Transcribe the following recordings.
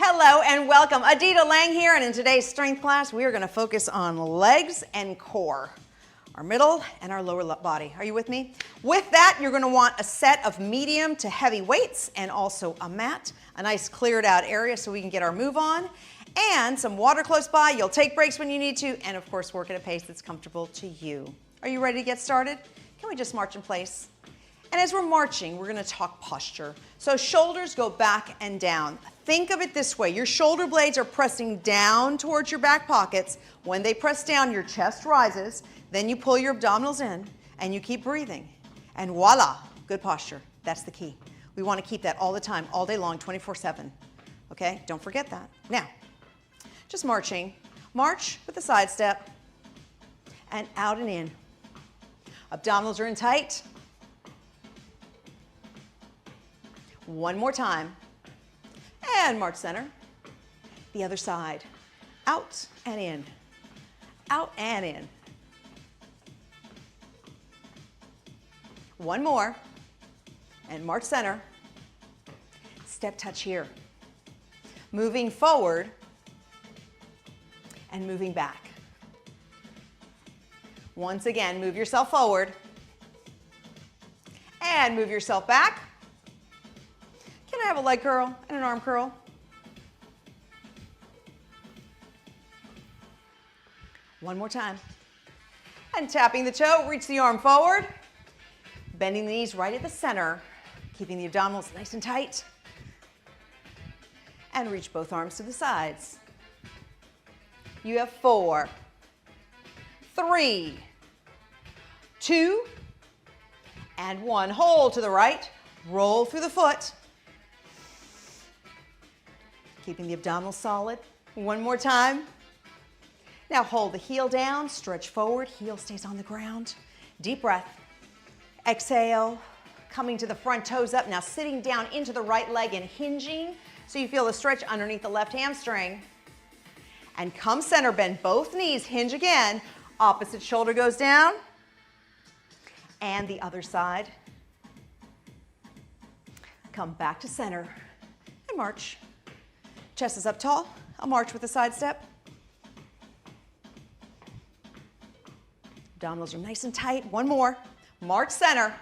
Hello and welcome. Adita Lang here, and in today's strength class, we are going to focus on legs and core, our middle and our lower body. Are you with me? With that, you're going to want a set of medium to heavy weights and also a mat, a nice cleared out area so we can get our move on, and some water close by. You'll take breaks when you need to, and of course, work at a pace that's comfortable to you. Are you ready to get started? Can we just march in place? And as we're marching, we're going to talk posture. So shoulders go back and down. Think of it this way. Your shoulder blades are pressing down towards your back pockets. When they press down, your chest rises. Then you pull your abdominals in, and you keep breathing. And voila, good posture. That's the key. We want to keep that all the time, all day long, 24/7. Okay? Don't forget that. Now, just marching. March with a side step, and out and in. Abdominals are in tight. One more time. And march center. The other side. Out and in. Out and in. One more. And march center. Step touch here. Moving forward and moving back. Once again, move yourself forward and move yourself back. Can I have a leg curl and an arm curl? One more time. And tapping the toe, reach the arm forward. Bending the knees right at the center, keeping the abdominals nice and tight. And reach both arms to the sides. You have 4, 3, 2, and 1. Hold to the right, roll through the foot. Keeping the abdominals solid. One more time. Now hold the heel down, stretch forward, heel stays on the ground. Deep breath. Exhale, coming to the front, toes up. Now sitting down into the right leg and hinging so you feel the stretch underneath the left hamstring. And come center, bend both knees, hinge again. Opposite shoulder goes down. And the other side. Come back to center and march. Chest is up tall. I'll march with a side step. Abdominals are nice and tight. One more. March center.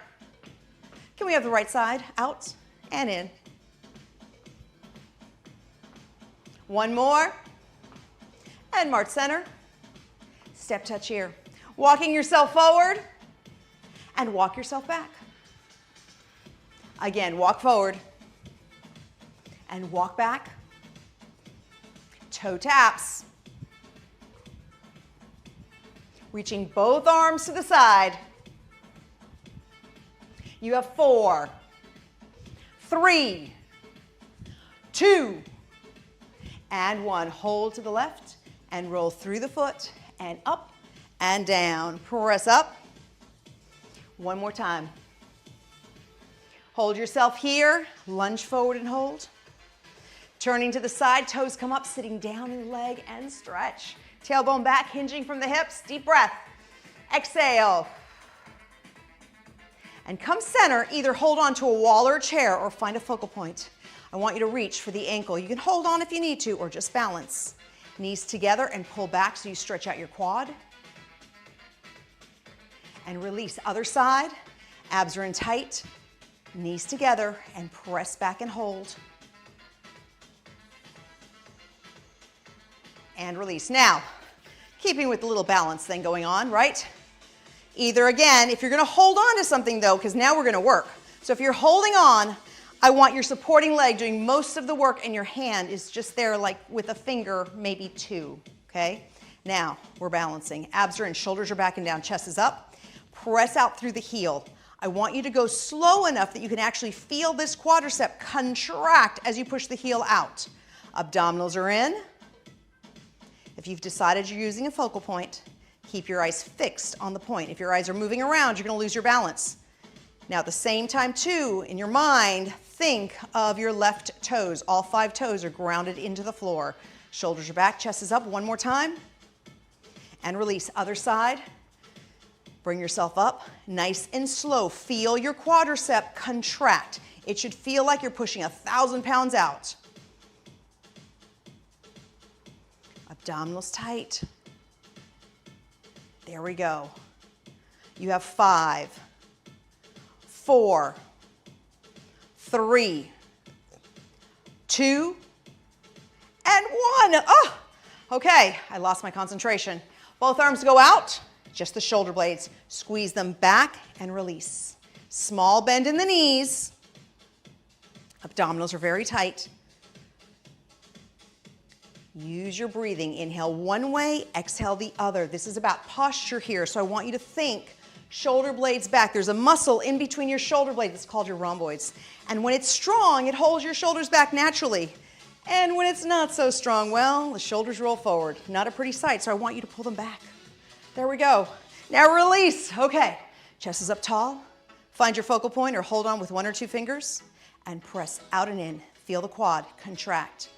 Can we have the right side? Out and in. One more. And march center. Step touch here. Walking yourself forward and walk yourself back. Again, walk forward and walk back. Toe taps. Reaching both arms to the side. You have 4, 3, 2, and 1. Hold to the left and roll through the foot and up and down. Press up. One more time. Hold yourself here. Lunge forward and hold. Turning to the side, toes come up, sitting down in the leg and stretch. Tailbone back, hinging from the hips. Deep breath. Exhale. And come center, either hold on to a wall or a chair or find a focal point. I want you to reach for the ankle. You can hold on if you need to or just balance. Knees together and pull back so you stretch out your quad. And release. Other side. Abs are in tight. Knees together and press back and hold. And release. Now, keeping with the little balance thing going on, right? Either again, if you're going to hold on to something though, because now we're going to work. So if you're holding on, I want your supporting leg doing most of the work and your hand is just there like with a finger, maybe 2, okay? Now, we're balancing. Abs are in, shoulders are back and down, chest is up. Press out through the heel. I want you to go slow enough that you can actually feel this quadricep contract as you push the heel out. Abdominals are in. If you've decided you're using a focal point, keep your eyes fixed on the point. If your eyes are moving around, you're going to lose your balance. Now at the same time too, in your mind, think of your left toes. All 5 toes are grounded into the floor. Shoulders are back, chest is up. One more time. And release. Other side. Bring yourself up, nice and slow. Feel your quadricep contract. It should feel like you're pushing 1,000 pounds out. Abdominals tight. There we go. You have 5, 4, 3, 2, and 1. Oh, okay, I lost my concentration. Both arms go out, just the shoulder blades. Squeeze them back and release. Small bend in the knees. Abdominals are very tight. Use your breathing. Inhale one way, exhale the other. This is about posture here, so I want you to think shoulder blades back. There's a muscle in between your shoulder blades. It's called your rhomboids. And when it's strong, it holds your shoulders back naturally. And when it's not so strong, well, the shoulders roll forward. Not a pretty sight, so I want you to pull them back. There we go. Now release. Okay, chest is up tall. Find your focal point or hold on with 1 or 2 fingers and press out and in. Feel the quad contract.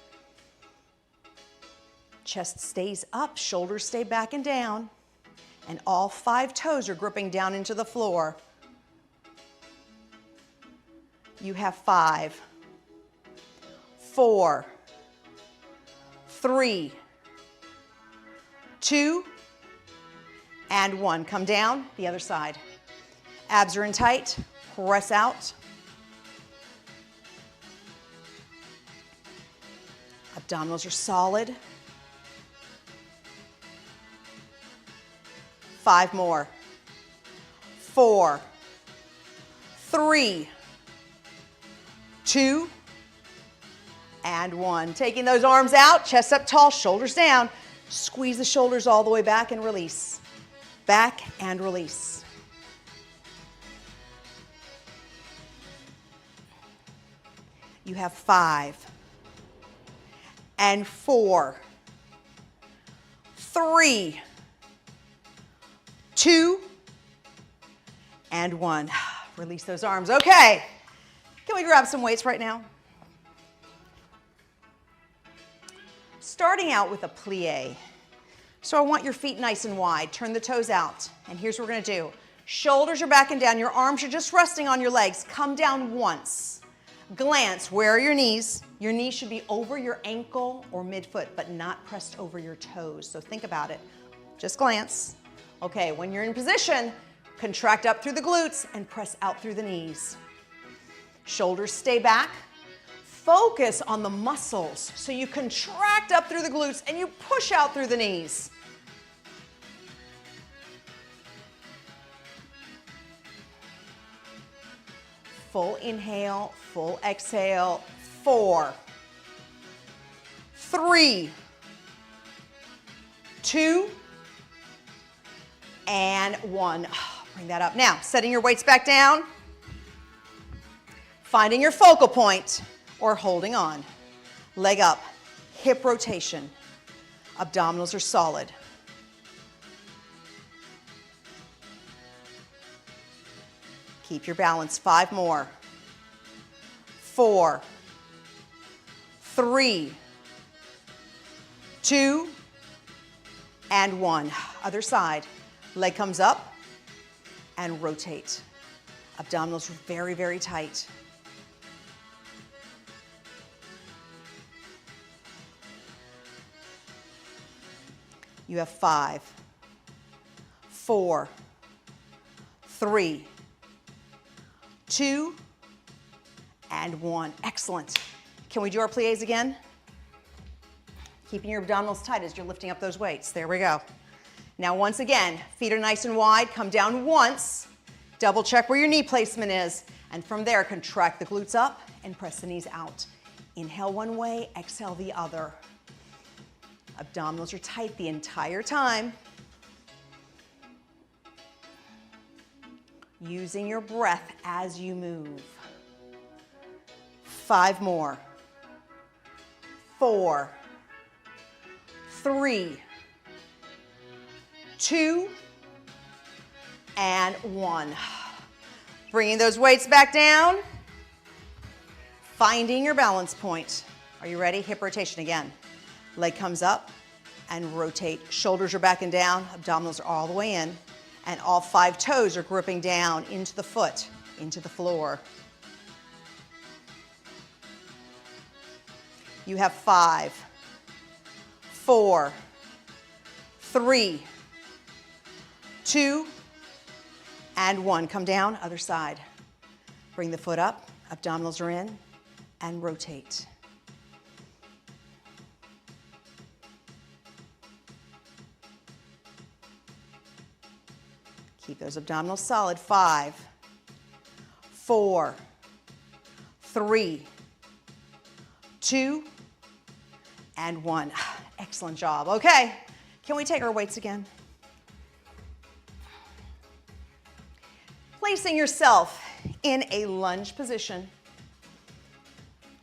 Chest stays up, shoulders stay back and down, and all 5 toes are gripping down into the floor. You have 5, 4, 3, 2, and 1. Come down, the other side. Abs are in tight, press out. Abdominals are solid. 5 more. 4, 3, 2, and 1. Taking those arms out, chest up tall, shoulders down. Squeeze the shoulders all the way back and release. Back and release. You have 5 and 4, 3, 2, and 1. Release those arms. Okay, can we grab some weights right now? Starting out with a plie. So I want your feet nice and wide. Turn the toes out. And here's what we're going to do. Shoulders are back and down. Your arms are just resting on your legs. Come down once. Glance. Where are your knees? Your knees should be over your ankle or midfoot, but not pressed over your toes. So think about it. Just glance. Okay, when you're in position, contract up through the glutes and press out through the knees. Shoulders stay back. Focus on the muscles. So you contract up through the glutes and you push out through the knees. Full inhale, full exhale. 4, 3, 2, and 1. Bring that up. Now, setting your weights back down. Finding your focal point or holding on. Leg up, hip rotation. Abdominals are solid. Keep your balance. 5 more. 4, 3, 2, and 1. Other side. Leg comes up and rotate. Abdominals are very, very tight. You have 5, 4, 3, 2, and 1. Excellent. Can we do our plies again? Keeping your abdominals tight as you're lifting up those weights. There we go. Now once again, feet are nice and wide. Come down once. Double check where your knee placement is. And from there, contract the glutes up and press the knees out. Inhale one way, exhale the other. Abdominals are tight the entire time. Using your breath as you move. 5 more. 4, 3, 2, and 1. Bringing those weights back down. Finding your balance point. Are you ready? Hip rotation again. Leg comes up and rotate. Shoulders are back and down. Abdominals are all the way in. And all 5 toes are gripping down into the foot, into the floor. You have 5, 4, 3, 2, and 1. Come down, other side. Bring the foot up, abdominals are in, and rotate. Keep those abdominals solid. 5, 4, 3, 2, and 1. Excellent job. Okay, can we take our weights again? Placing yourself in a lunge position.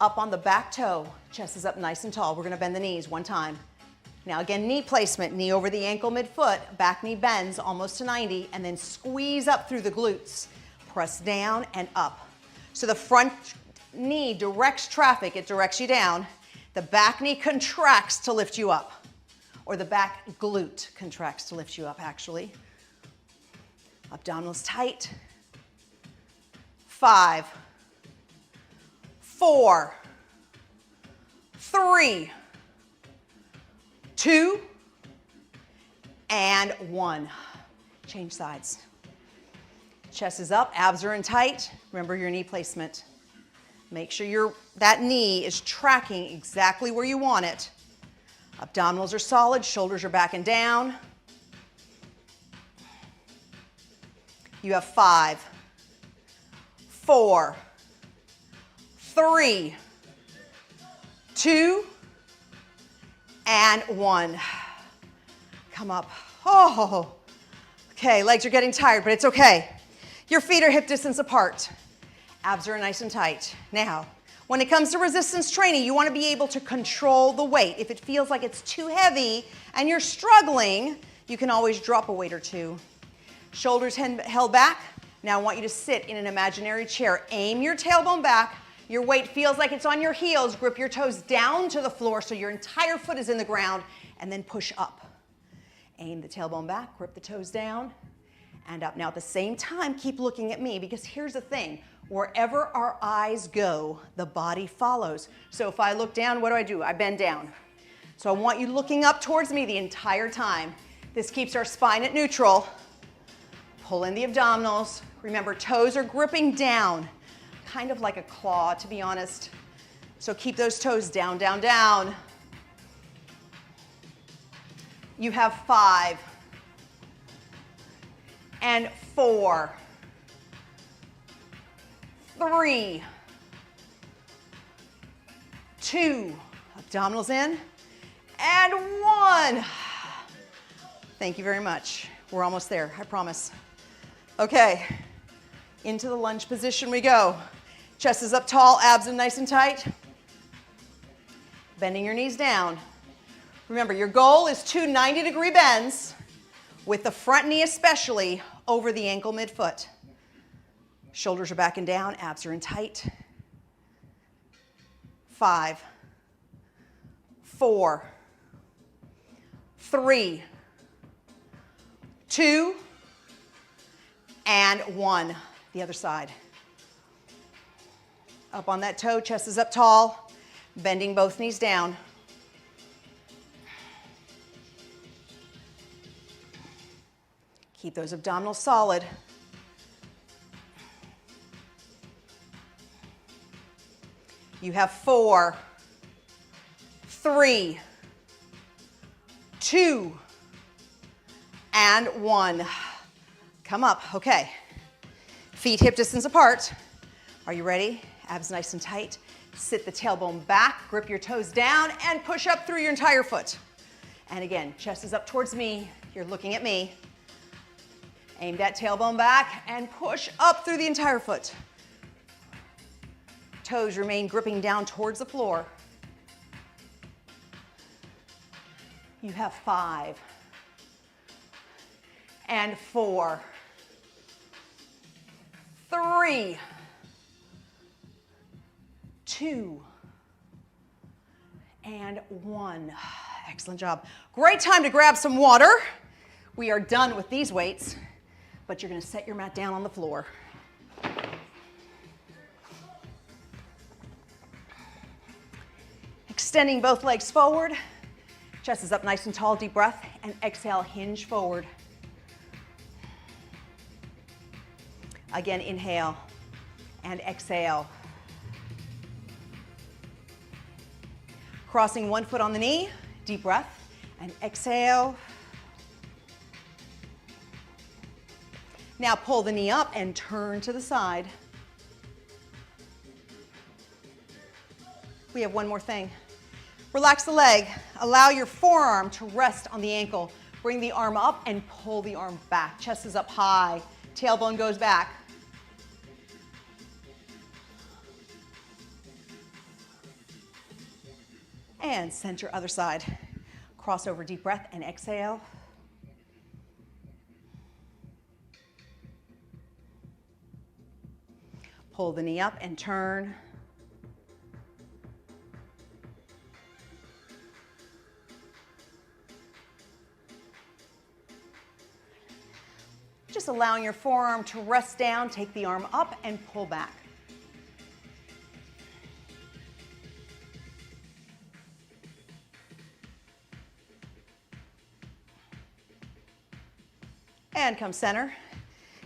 Up on the back toe, chest is up nice and tall. We're gonna bend the knees one time. Now again, knee placement, knee over the ankle, midfoot, back knee bends almost to 90, and then squeeze up through the glutes. Press down and up. So the front knee directs traffic, it directs you down. The back knee contracts to lift you up, or the back glute contracts to lift you up, actually. Abdominals tight. 5, 4, 3, 2, and 1. Change sides. Chest is up, abs are in tight. Remember your knee placement. Make sure that knee is tracking exactly where you want it. Abdominals are solid, shoulders are back and down. You have 5, 4, 3, 2, and 1. Come up. Oh, okay, legs are getting tired, but it's okay. Your feet are hip distance apart. Abs are nice and tight. Now, when it comes to resistance training, you want to be able to control the weight. If it feels like it's too heavy and you're struggling, you can always drop a weight or two. Shoulders held back. Now I want you to sit in an imaginary chair. Aim your tailbone back. Your weight feels like it's on your heels. Grip your toes down to the floor so your entire foot is in the ground, and then push up. Aim the tailbone back, grip the toes down, and up. Now at the same time, keep looking at me, because here's the thing. Wherever our eyes go, the body follows. So if I look down, what do? I bend down. So I want you looking up towards me the entire time. This keeps our spine at neutral. Pull in the abdominals. Remember, toes are gripping down, kind of like a claw, to be honest. So keep those toes down, down, down. You have 5, and 4, 3, 2, abdominals in, and 1. Thank you very much. We're almost there, I promise. Okay, into the lunge position we go. Chest is up tall, abs are nice and tight. Bending your knees down. Remember, your goal is 2 90-degree bends, with the front knee especially over the ankle midfoot. Shoulders are back and down, abs are in tight. 5, 4, 3, 2, and 1. The other side. Up on that toe, chest is up tall, bending both knees down. Keep those abdominals solid. You have 4, 3, 2, and 1. Come up, okay. Feet hip distance apart. Are you ready? Abs nice and tight. Sit the tailbone back, grip your toes down, and push up through your entire foot. And again, chest is up towards me. You're looking at me. Aim that tailbone back and push up through the entire foot. Toes remain gripping down towards the floor. You have 5, and 4, 3, 2, and 1. Excellent job. Great time to grab some water. We are done with these weights, but you're going to set your mat down on the floor. Extending both legs forward. Chest is up nice and tall. Deep breath. and exhale, hinge forward. Again, inhale and exhale. Crossing one foot on the knee, deep breath, and exhale. Now pull the knee up and turn to the side. We have one more thing. Relax the leg. Allow your forearm to rest on the ankle. Bring the arm up and pull the arm back. Chest is up high. Tailbone goes back. And center other side. Cross over, deep breath, and exhale. Pull the knee up and turn. Just allowing your forearm to rest down, take the arm up and pull back. And come center.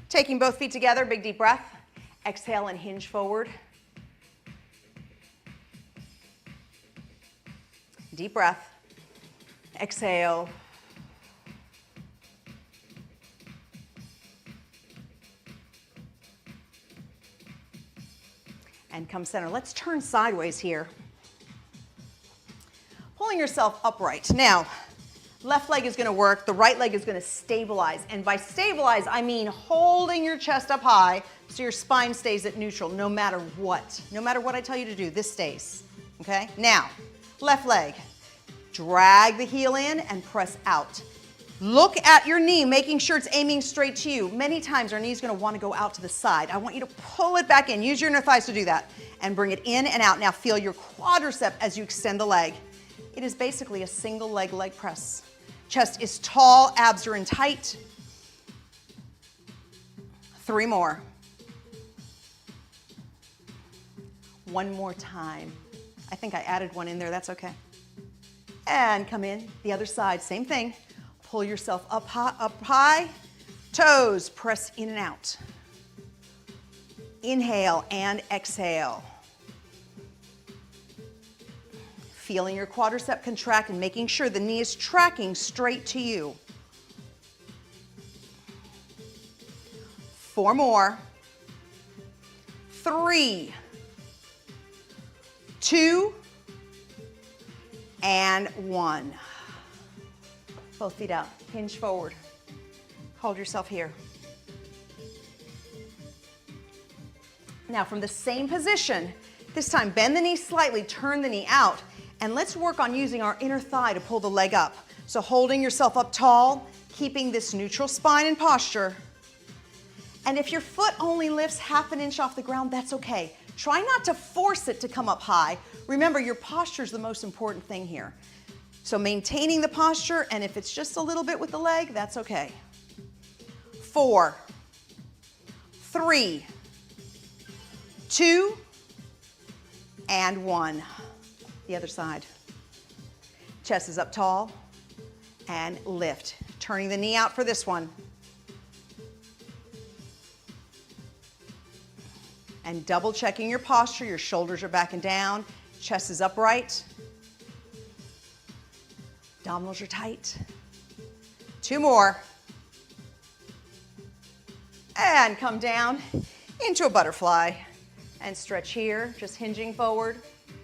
Taking both feet together, big deep breath. Exhale and hinge forward. Deep breath. Exhale. And come center. Let's turn sideways here. Pulling yourself upright. Now, left leg is going to work, the right leg is going to stabilize. And by stabilize, I mean holding your chest up high so your spine stays at neutral no matter what. No matter what I tell you to do, this stays. Okay? Now, left leg. Drag the heel in and press out. Look at your knee, making sure it's aiming straight to you. Many times our knee's going to want to go out to the side. I want you to pull it back in. Use your inner thighs to do that. And bring it in and out. Now feel your quadricep as you extend the leg. It is basically a single leg press. Chest is tall, abs are in tight. 3 more. One more time. I think I added one in there, that's okay. And come in, the other side, same thing. Pull yourself up high, toes, press in and out. Inhale and exhale. Feeling your quadricep contract and making sure the knee is tracking straight to you. 4 more. 3, 2, and 1. Both feet out, hinge forward. Hold yourself here. Now from the same position, this time bend the knee slightly, turn the knee out, and let's work on using our inner thigh to pull the leg up. So holding yourself up tall, keeping this neutral spine and posture. And if your foot only lifts half an inch off the ground, that's okay. Try not to force it to come up high. Remember, your posture is the most important thing here. So maintaining the posture, and if it's just a little bit with the leg, that's okay. 4, 3, 2, and 1. The other side. Chest is up tall, and lift. Turning the knee out for this one. And double checking your posture, your shoulders are back and down, chest is upright. Abdominals are tight. 2 more. And come down into a butterfly. And stretch here, just hinging forward.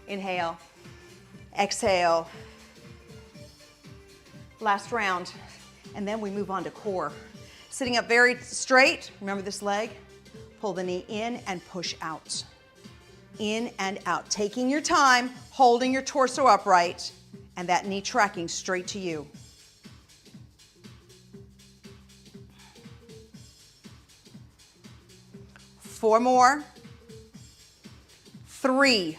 Inhale. Exhale. Last round. And then we move on to core. Sitting up very straight. Remember this leg. Pull the knee in and push out. In and out. Taking your time, holding your torso upright. And that knee tracking straight to you. 4 more. 3,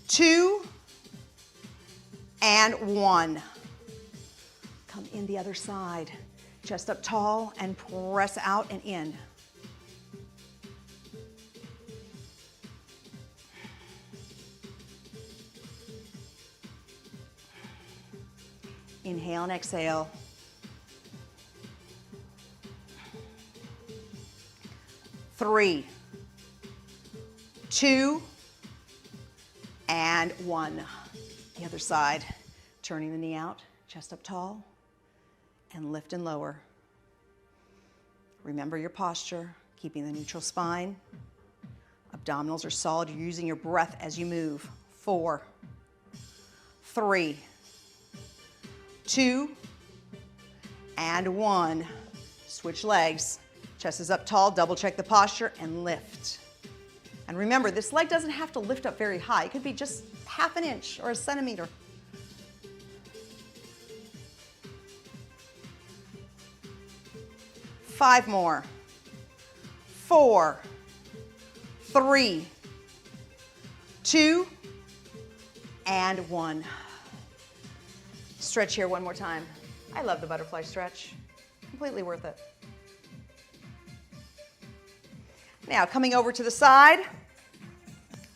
2, and 1. Come in the other side. Chest up tall and press out and in. Inhale and exhale. 3, 2, and 1. The other side. Turning the knee out, chest up tall, and lift and lower. Remember your posture, keeping the neutral spine. Abdominals are solid. You're using your breath as you move. 4, 3, 2, and 1. Switch legs. Chest is up tall, double check the posture, and lift. And remember, this leg doesn't have to lift up very high. It could be just half an inch or a centimeter. 5 more. 4, 3, 2, and 1. Stretch here one more time. I love the butterfly stretch. Completely worth it. Now coming over to the side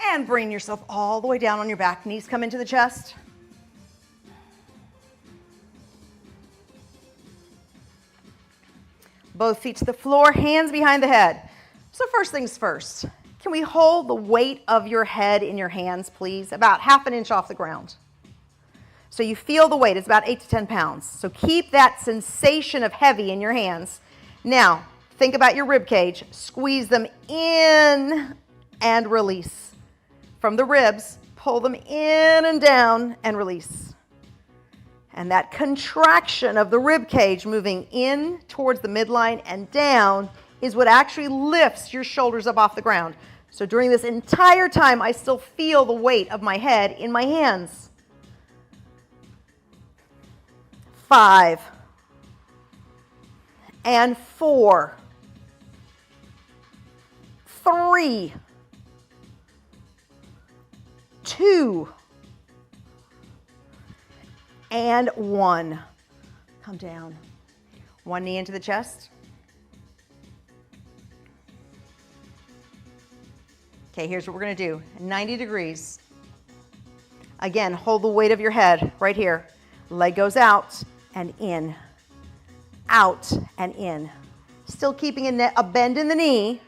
and bring yourself all the way down on your back. Knees come into the chest. Both feet to the floor, hands behind the head. So first things first, can we hold the weight of your head in your hands, please? About half an inch off the ground. So you feel the weight, it's about 8 to 10 pounds. So keep that sensation of heavy in your hands. Now, think about your rib cage. Squeeze them in and release. From the ribs, pull them in and down and release. And that contraction of the rib cage moving in towards the midline and down is what actually lifts your shoulders up off the ground. So during this entire time, I still feel the weight of my head in my hands. 5 and 4, 3, 2, and 1. Come down. One knee into the chest. Okay, here's what we're going to do. 90 degrees. Again, hold the weight of your head right here. Leg goes out and in. Out and in. Still keeping a bend in the knee.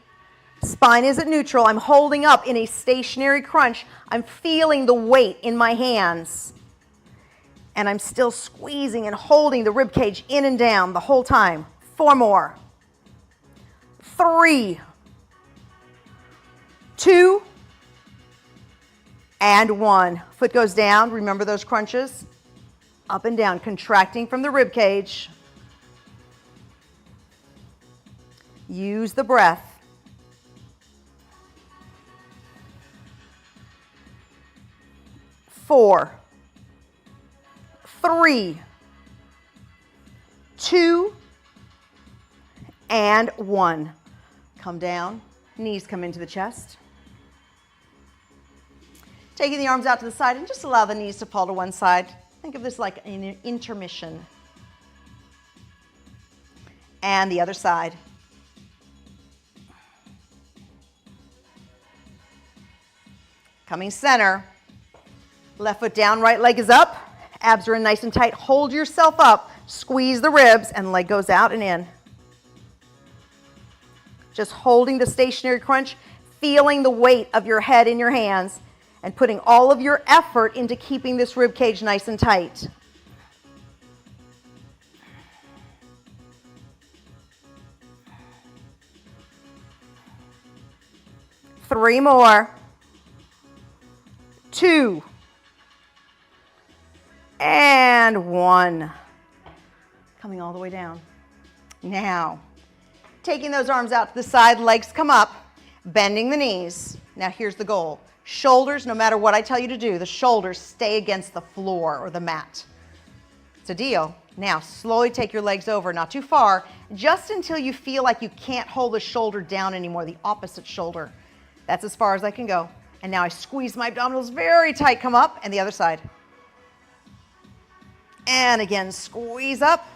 Spine is at neutral. I'm holding up in a stationary crunch. I'm feeling the weight in my hands. And I'm still squeezing and holding the rib cage in and down the whole time. 4 more. 3, 2, and 1. Foot goes down. Remember those crunches? Up and down, contracting from the rib cage. Use the breath. 4, 3, 2, and 1. Come down. Knees come into the chest. Taking the arms out to the side and just allow the knees to fall to one side. Think of this like an intermission. And the other side. Coming center. Left foot down, right leg is up. Abs are in nice and tight. Hold yourself up. Squeeze the ribs and leg goes out and in. Just holding the stationary crunch, feeling the weight of your head in your hands, and putting all of your effort into keeping this rib cage nice and tight. Three more. 2, and 1. Coming all the way down. Now, taking those arms out to the side, legs come up, bending the knees. Now here's the goal. Shoulders, no matter what I tell you to do, the shoulders stay against the floor or the mat. It's a deal. Now, slowly take your legs over, not too far, just until you feel like you can't hold the shoulder down anymore, the opposite shoulder. That's as far as I can go. And now I squeeze my abdominals very tight, come up, and the other side. And again, squeeze up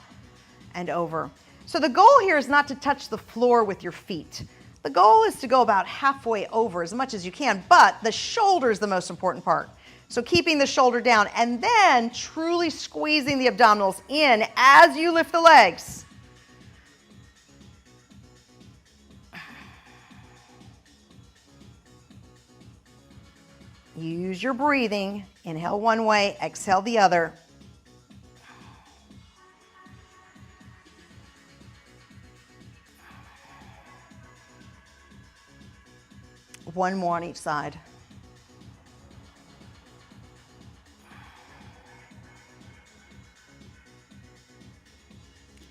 and over. So the goal here is not to touch the floor with your feet. The goal is to go about halfway over as much as you can, but the shoulder is the most important part. So keeping the shoulder down and then truly squeezing the abdominals in as you lift the legs. Use your breathing. Inhale one way, exhale the other. One more on each side.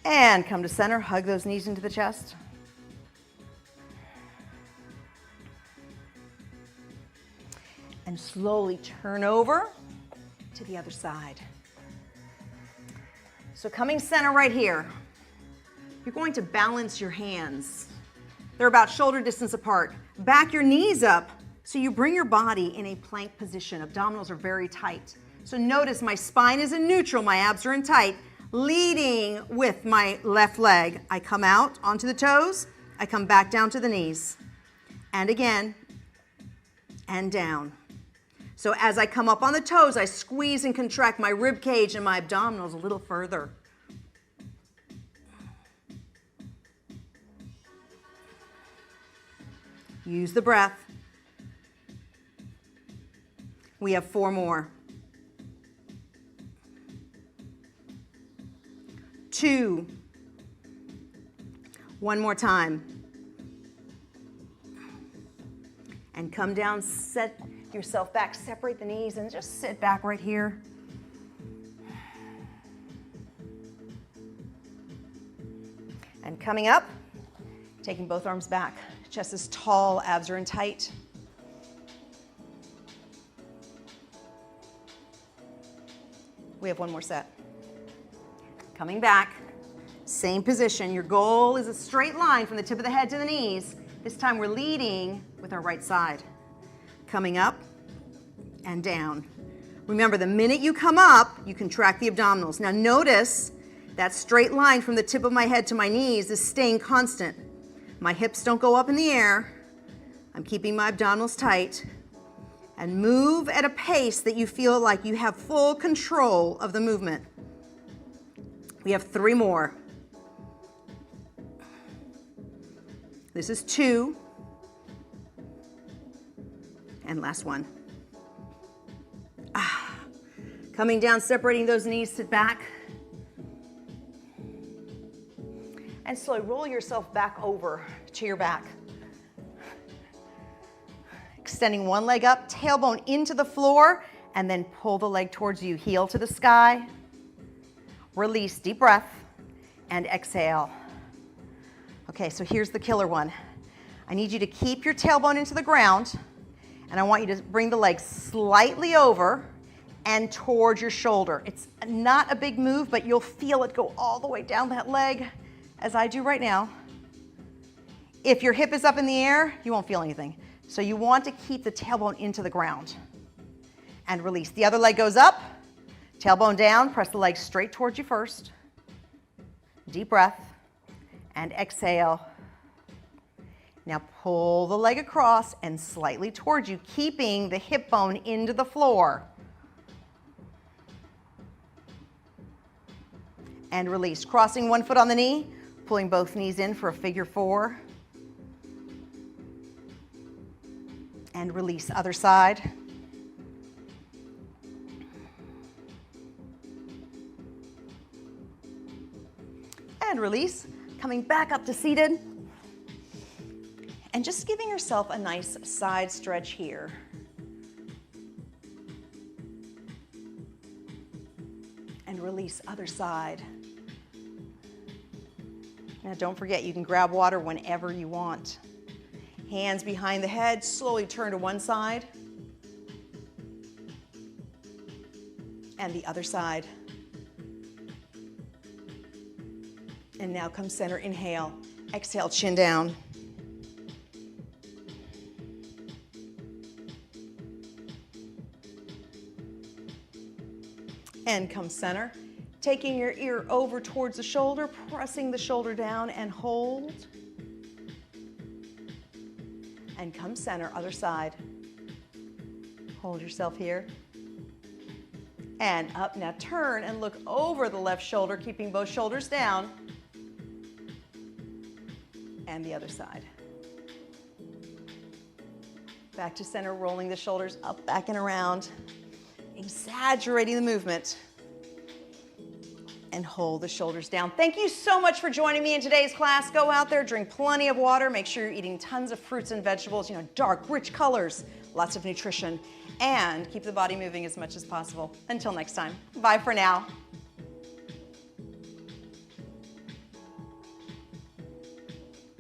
And come to center, hug those knees into the chest. And slowly turn over to the other side. So coming center right here, you're going to balance your hands. They're about shoulder distance apart. Back your knees up so you bring your body in a plank position. Abdominals are very tight. So notice my spine is in neutral, my abs are in tight. Leading with my left leg, I come out onto the toes, I come back down to the knees. And again, and down. So as I come up on the toes, I squeeze and contract my rib cage and my abdominals a little further. Use the breath. We have 4 more. 2. One more time. And come down, set yourself back, separate the knees, and just sit back right here. And coming up, taking both arms back. Chest is tall, abs are in tight. We have 1 more set. Coming back, same position. Your goal is a straight line from the tip of the head to the knees. This time we're leading with our right side. Coming up and down. Remember, the minute you come up, you contract the abdominals. Now notice that straight line from the tip of my head to my knees is staying constant. My hips don't go up in the air. I'm keeping my abdominals tight. And move at a pace that you feel like you have full control of the movement. We have 3 more. This is 2. And last one. Coming down, separating those knees, sit back. And slowly roll yourself back over to your back. Extending one leg up, tailbone into the floor, and then pull the leg towards you. Heel to the sky. Release, deep breath, and exhale. Okay, so here's the killer one. I need you to keep your tailbone into the ground, and I want you to bring the leg slightly over and towards your shoulder. It's not a big move, but you'll feel it go all the way down that leg, as I do right now. If your hip is up in the air, you won't feel anything. So you want to keep the tailbone into the ground. And release. The other leg goes up, tailbone down, press the leg straight towards you first. Deep breath, and exhale. Now pull the leg across and slightly towards you, keeping the hip bone into the floor. And release. Crossing one foot on the knee, pulling both knees in for a figure 4. And release. Other side. And release. Coming back up to seated. And just giving yourself a nice side stretch here. And release. Other side. Now don't forget, you can grab water whenever you want. Hands behind the head, slowly turn to one side. And the other side. And now come center, inhale. Exhale, chin down. And come center. Taking your ear over towards the shoulder, pressing the shoulder down and hold. and come center, other side. Hold yourself here. And up. Now turn and look over the left shoulder, keeping both shoulders down. And the other side. Back to center, rolling the shoulders up, back, and around. Exaggerating the movement. And hold the shoulders down. Thank you so much for joining me in today's class. Go out there, drink plenty of water. Make sure you're eating tons of fruits and vegetables, dark, rich colors, lots of nutrition, and keep the body moving as much as possible. Until next time, bye for now.